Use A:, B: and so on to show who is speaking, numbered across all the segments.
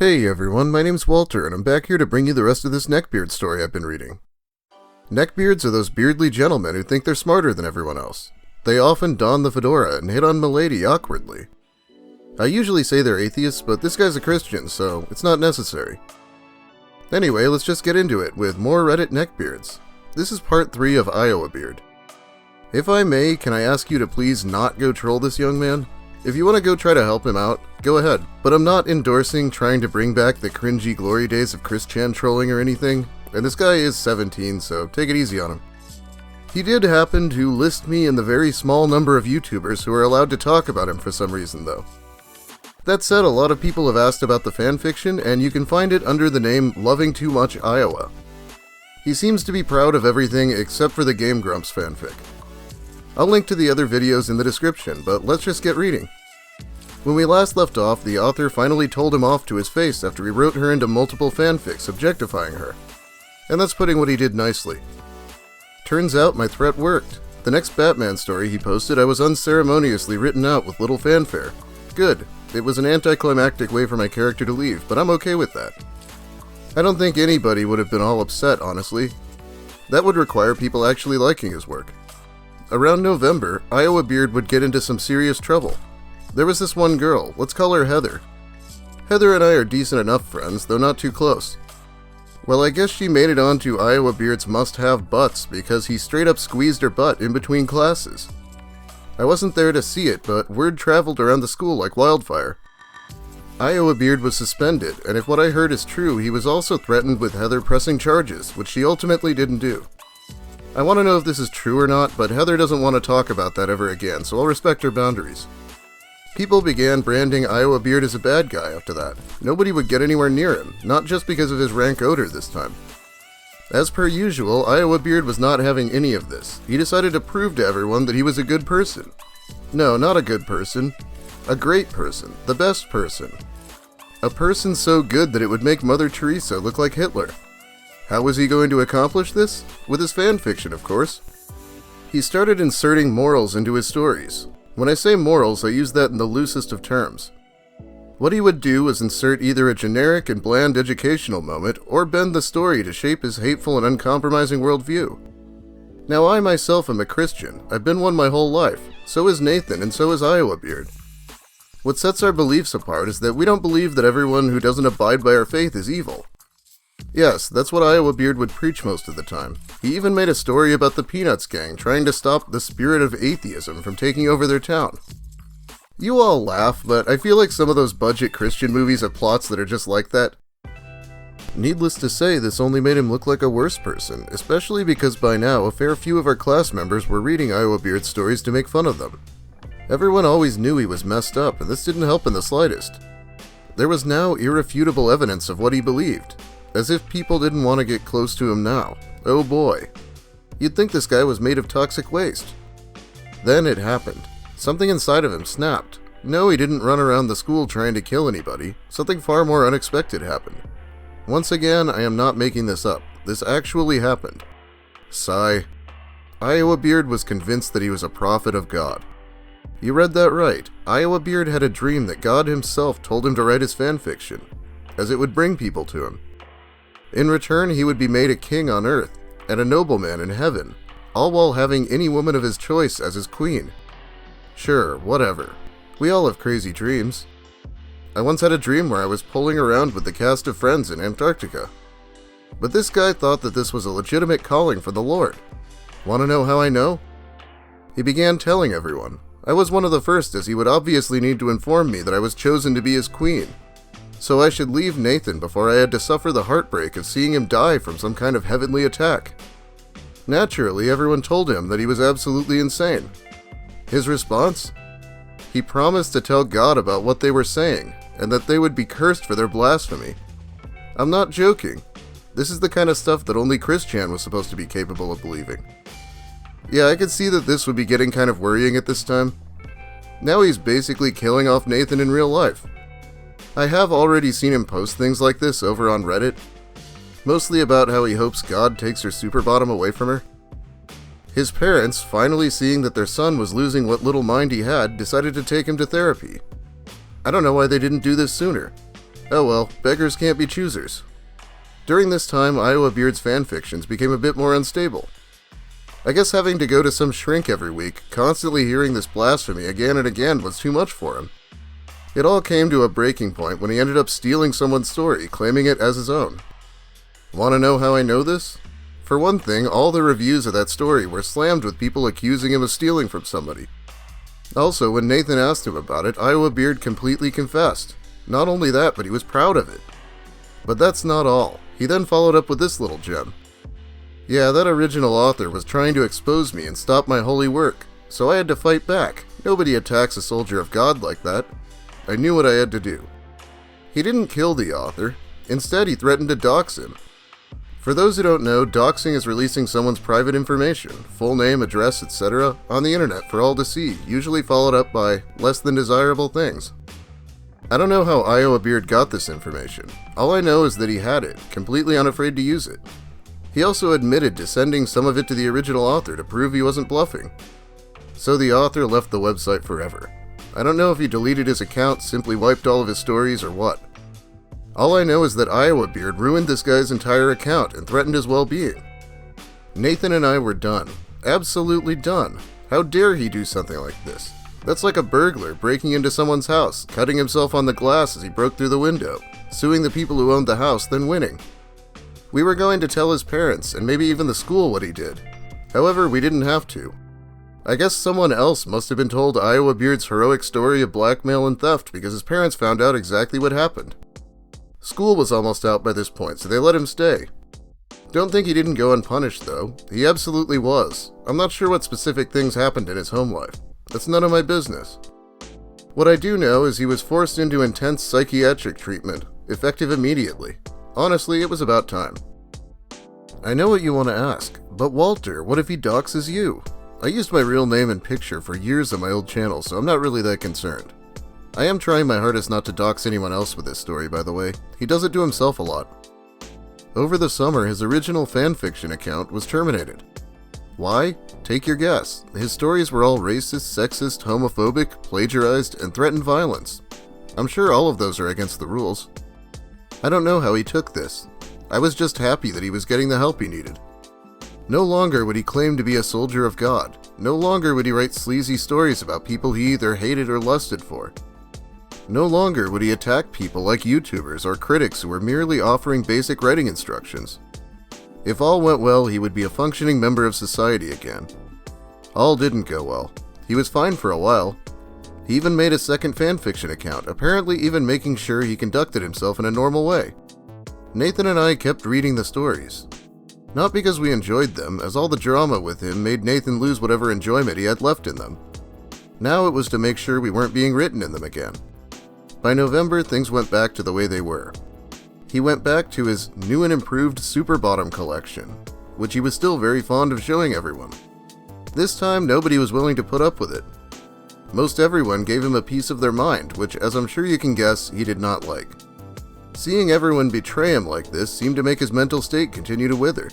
A: Hey everyone, my name's Walter, and I'm back here to bring you the rest of this Neckbeard story I've been reading. Neckbeards are those beardly gentlemen who think they're smarter than everyone else. They often don the fedora and hit on milady awkwardly. I usually say they're atheists, but this guy's a Christian, so it's not necessary. Anyway, let's just get into it with more Reddit Neckbeards. This is part 3 of Iowabeard. If I may, can I ask you to please not go troll this young man? If you want to go try to help him out, go ahead. But I'm not endorsing trying to bring back the cringy glory days of Chris Chan trolling or anything, and this guy is 17, so take it easy on him. He did happen to list me in the very small number of YouTubers who are allowed to talk about him for some reason, though. That said, a lot of people have asked about the fanfiction, and you can find it under the name Loving Too Much Iowa. He seems to be proud of everything except for the Game Grumps fanfic. I'll link to the other videos in the description, but let's just get reading. When we last left off, the author finally told him off to his face after he wrote her into multiple fanfics objectifying her. And that's putting what he did nicely. Turns out my threat worked. The next Batman story he posted, I was unceremoniously written out with little fanfare. Good. It was an anticlimactic way for my character to leave, but I'm okay with that. I don't think anybody would have been all upset, honestly. That would require people actually liking his work. Around November, Iowabeard would get into some serious trouble. There was this one girl, let's call her Heather. Heather and I are decent enough friends, though not too close. Well, I guess she made it onto Iowabeard's must-have butts because he straight up squeezed her butt in between classes. I wasn't there to see it, but word traveled around the school like wildfire. Iowabeard was suspended, and if what I heard is true, he was also threatened with Heather pressing charges, which she ultimately didn't do. I want to know if this is true or not, but Heather doesn't want to talk about that ever again, so I'll respect her boundaries. People began branding Iowabeard as a bad guy after that. Nobody would get anywhere near him, not just because of his rank odor this time. As per usual, Iowabeard was not having any of this. He decided to prove to everyone that he was a good person. No, not a good person. A great person. The best person. A person so good that it would make Mother Teresa look like Hitler. How was he going to accomplish this? With his fanfiction, of course. He started inserting morals into his stories. When I say morals, I use that in the loosest of terms. What he would do was insert either a generic and bland educational moment, or bend the story to shape his hateful and uncompromising worldview. Now, I myself am a Christian. I've been one my whole life. So is Nathan, and so is Iowabeard. What sets our beliefs apart is that we don't believe that everyone who doesn't abide by our faith is evil. Yes, that's what Iowabeard would preach most of the time. He even made a story about the Peanuts gang trying to stop the spirit of atheism from taking over their town. You all laugh, but I feel like some of those budget Christian movies have plots that are just like that. Needless to say, this only made him look like a worse person, especially because by now a fair few of our class members were reading Iowabeard's stories to make fun of them. Everyone always knew he was messed up, and this didn't help in the slightest. There was now irrefutable evidence of what he believed. As if people didn't want to get close to him now. Oh boy. You'd think this guy was made of toxic waste. Then it happened. Something inside of him snapped. No, he didn't run around the school trying to kill anybody. Something far more unexpected happened. Once again, I am not making this up. This actually happened. Sigh. Iowabeard was convinced that he was a prophet of God. You read that right. Iowabeard had a dream that God himself told him to write his fanfiction, as it would bring people to him. In return, he would be made a king on earth, and a nobleman in heaven, all while having any woman of his choice as his queen. Sure, whatever. We all have crazy dreams. I once had a dream where I was pulling around with the cast of Friends in Antarctica. But this guy thought that this was a legitimate calling from the Lord. Want to know how I know? He began telling everyone. I was one of the first, as he would obviously need to inform me that I was chosen to be his queen. So I should leave Nathan before I had to suffer the heartbreak of seeing him die from some kind of heavenly attack. Naturally, everyone told him that he was absolutely insane. His response? He promised to tell God about what they were saying, and that they would be cursed for their blasphemy. I'm not joking. This is the kind of stuff that only Chris Chan was supposed to be capable of believing. Yeah, I could see that this would be getting kind of worrying at this time. Now he's basically killing off Nathan in real life. I have already seen him post things like this over on Reddit, mostly about how he hopes God takes her super bottom away from her. His parents, finally seeing that their son was losing what little mind he had, decided to take him to therapy. I don't know why they didn't do this sooner. Oh well, beggars can't be choosers. During this time, Iowabeard's fanfictions became a bit more unstable. I guess having to go to some shrink every week, constantly hearing this blasphemy again and again was too much for him. It all came to a breaking point when he ended up stealing someone's story, claiming it as his own. Want to know how I know this? For one thing, all the reviews of that story were slammed with people accusing him of stealing from somebody. Also, when Nathan asked him about it, Iowabeard completely confessed. Not only that, but he was proud of it. But that's not all. He then followed up with this little gem. Yeah, that original author was trying to expose me and stop my holy work, so I had to fight back. Nobody attacks a soldier of God like that. I knew what I had to do. He didn't kill the author. Instead, he threatened to dox him. For those who don't know, doxing is releasing someone's private information, full name, address, etc., on the internet for all to see, usually followed up by less than desirable things. I don't know how Iowabeard got this information. All I know is that he had it, completely unafraid to use it. He also admitted to sending some of it to the original author to prove he wasn't bluffing. So the author left the website forever. I don't know if he deleted his account, simply wiped all of his stories, or what. All I know is that Iowabeard ruined this guy's entire account and threatened his well-being. Nathan and I were done. Absolutely done. How dare he do something like this? That's like a burglar breaking into someone's house, cutting himself on the glass as he broke through the window, suing the people who owned the house, then winning. We were going to tell his parents, and maybe even the school, what he did. However, we didn't have to. I guess someone else must have been told Iowabeard's heroic story of blackmail and theft because his parents found out exactly what happened. School was almost out by this point, so they let him stay. Don't think he didn't go unpunished, though. He absolutely was. I'm not sure what specific things happened in his home life. That's none of my business. What I do know is he was forced into intense psychiatric treatment, effective immediately. Honestly, it was about time. I know what you want to ask, but Walter, what if he doxes you? I used my real name and picture for years on my old channel, so I'm not really that concerned. I am trying my hardest not to dox anyone else with this story, by the way. He does it to himself a lot. Over the summer, his original fanfiction account was terminated. Why? Take your guess. His stories were all racist, sexist, homophobic, plagiarized, and threatened violence. I'm sure all of those are against the rules. I don't know how he took this. I was just happy that he was getting the help he needed. No longer would he claim to be a soldier of God. No longer would he write sleazy stories about people he either hated or lusted for. No longer would he attack people like YouTubers or critics who were merely offering basic writing instructions. If all went well, he would be a functioning member of society again. All didn't go well. He was fine for a while. He even made a second fanfiction account, apparently even making sure he conducted himself in a normal way. Nathan and I kept reading the stories. Not because we enjoyed them, as all the drama with him made Nathan lose whatever enjoyment he had left in them. Now it was to make sure we weren't being written in them again. By November, things went back to the way they were. He went back to his new and improved Super Bottom collection, which he was still very fond of showing everyone. This time, nobody was willing to put up with it. Most everyone gave him a piece of their mind, which, as I'm sure you can guess, he did not like. Seeing everyone betray him like this seemed to make his mental state continue to wither.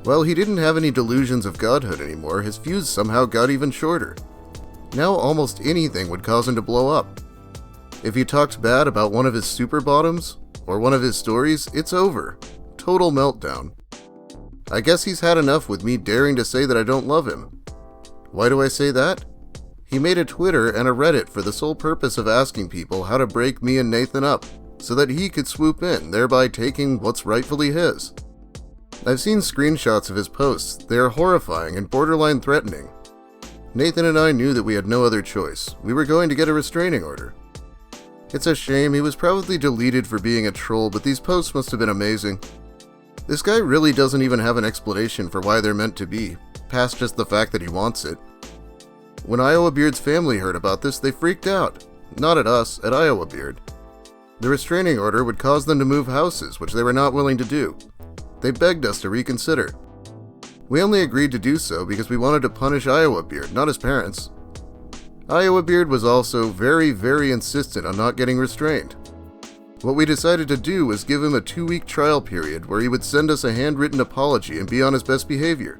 A: While he didn't have any delusions of godhood anymore, his fuse somehow got even shorter. Now almost anything would cause him to blow up. If he talked bad about one of his Super Bottoms, or one of his stories, it's over. Total meltdown. I guess he's had enough with me daring to say that I don't love him. Why do I say that? He made a Twitter and a Reddit for the sole purpose of asking people how to break me and Nathan up, so that he could swoop in, thereby taking what's rightfully his. I've seen screenshots of his posts. They are horrifying and borderline threatening. Nathan and I knew that we had no other choice. We were going to get a restraining order. It's a shame. He was probably deleted for being a troll, but these posts must have been amazing. This guy really doesn't even have an explanation for why they're meant to be, past just the fact that he wants it. When Iowabeard's family heard about this, they freaked out. Not at us, at Iowabeard. The restraining order would cause them to move houses, which they were not willing to do. They begged us to reconsider. We only agreed to do so because we wanted to punish Iowabeard, not his parents. Iowabeard was also very, very insistent on not getting restrained. What we decided to do was give him a 2-week trial period where he would send us a handwritten apology and be on his best behavior.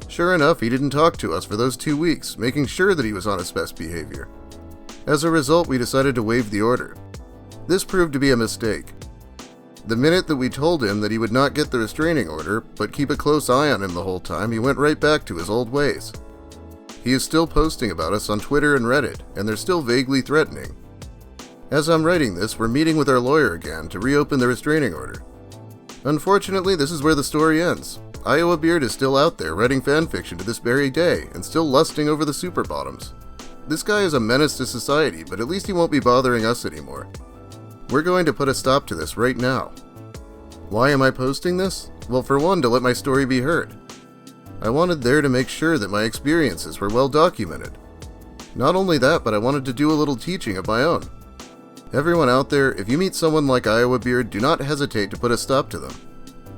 A: Sure enough, he didn't talk to us for those 2 weeks, making sure that he was on his best behavior. As a result, we decided to waive the order. This proved to be a mistake. The minute that we told him that he would not get the restraining order, but keep a close eye on him the whole time, he went right back to his old ways. He is still posting about us on Twitter and Reddit, and they're still vaguely threatening. As I'm writing this, we're meeting with our lawyer again to reopen the restraining order. Unfortunately, this is where the story ends. Iowabeard is still out there writing fanfiction to this very day, and still lusting over the super bottoms. This guy is a menace to society, but at least he won't be bothering us anymore. We're going to put a stop to this right now. Why am I posting this? Well, for one, to let my story be heard. I wanted there to make sure that my experiences were well documented. Not only that, but I wanted to do a little teaching of my own. Everyone out there, if you meet someone like Iowabeard, do not hesitate to put a stop to them.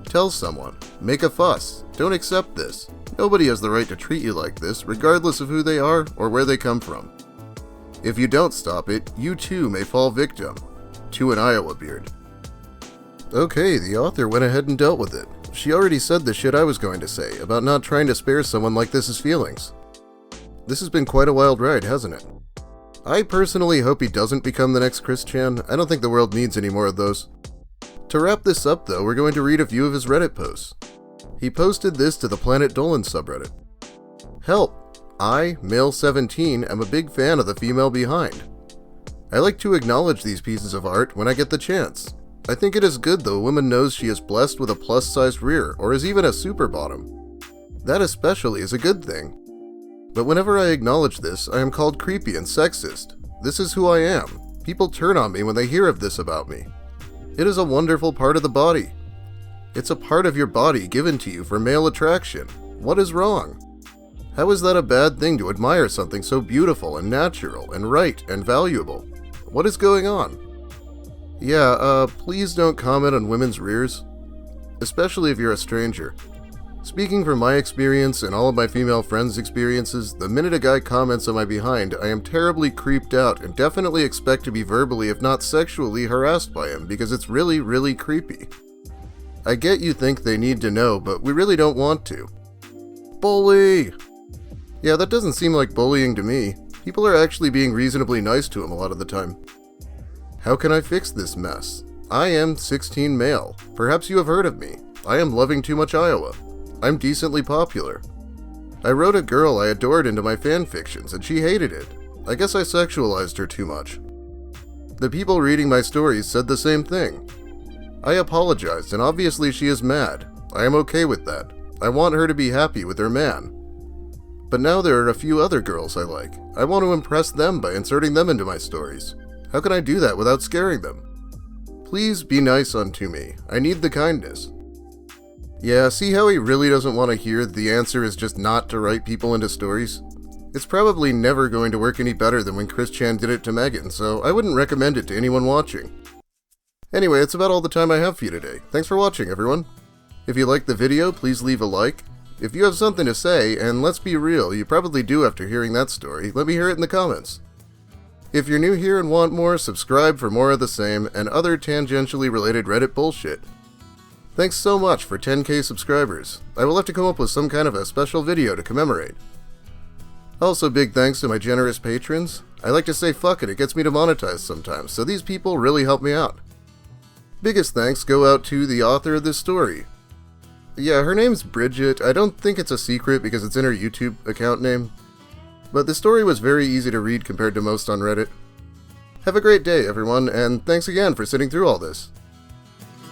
A: Tell someone. Make a fuss. Don't accept this. Nobody has the right to treat you like this, regardless of who they are or where they come from. If you don't stop it, you too may fall victim to an Iowabeard. Okay, the author went ahead and dealt with it. She already said the shit I was going to say about not trying to spare someone like this's feelings. This has been quite a wild ride, hasn't it? I personally hope he doesn't become the next Chris Chan. I don't think the world needs any more of those. To wrap this up though, we're going to read a few of his Reddit posts. He posted this to the Planet Dolan subreddit. Help! I, male 17, am a big fan of the female behind. I like to acknowledge these pieces of art when I get the chance. I think it is good though a woman knows she is blessed with a plus-sized rear, or is even a super bottom. That especially is a good thing. But whenever I acknowledge this, I am called creepy and sexist. This is who I am. People turn on me when they hear of this about me. It is a wonderful part of the body. It's a part of your body given to you for male attraction. What is wrong? How is that a bad thing to admire something so beautiful and natural and right and valuable? What is going on? Yeah, please don't comment on women's rears. Especially if you're a stranger. Speaking from my experience and all of my female friends' experiences, the minute a guy comments on my behind, I am terribly creeped out and definitely expect to be verbally if not sexually harassed by him because it's really, really creepy. I get you think they need to know, but we really don't want to. Bully! Yeah, that doesn't seem like bullying to me. People are actually being reasonably nice to him a lot of the time. How can I fix this mess? I am 16 male. Perhaps you have heard of me. I am loving too much Iowa. I'm decently popular. I wrote a girl I adored into my fanfictions and she hated it. I guess I sexualized her too much. The people reading my stories said the same thing. I apologized and obviously she is mad. I am okay with that. I want her to be happy with her man. But now there are a few other girls I like. I want to impress them by inserting them into my stories. How can I do that without scaring them? Please be nice unto me. I need the kindness. Yeah, see how he really doesn't want to hear the answer is just not to write people into stories? It's probably never going to work any better than when Chris Chan did it to Megan, so I wouldn't recommend it to anyone watching. Anyway, it's about all the time I have for you today. Thanks for watching, everyone. If you liked the video, please leave a like. If you have something to say, and let's be real, you probably do after hearing that story, let me hear it in the comments. If you're new here and want more, subscribe for more of the same and other tangentially related Reddit bullshit. Thanks so much for 10k subscribers. I will have to come up with some kind of a special video to commemorate. Also big thanks to my generous patrons. I like to say fuck it, it gets me to monetize sometimes, so these people really help me out. Biggest thanks go out to the author of this story. Yeah, her name's Bridget. I don't think it's a secret because it's in her YouTube account name. But the story was very easy to read compared to most on Reddit. Have a great day, everyone, and thanks again for sitting through all this.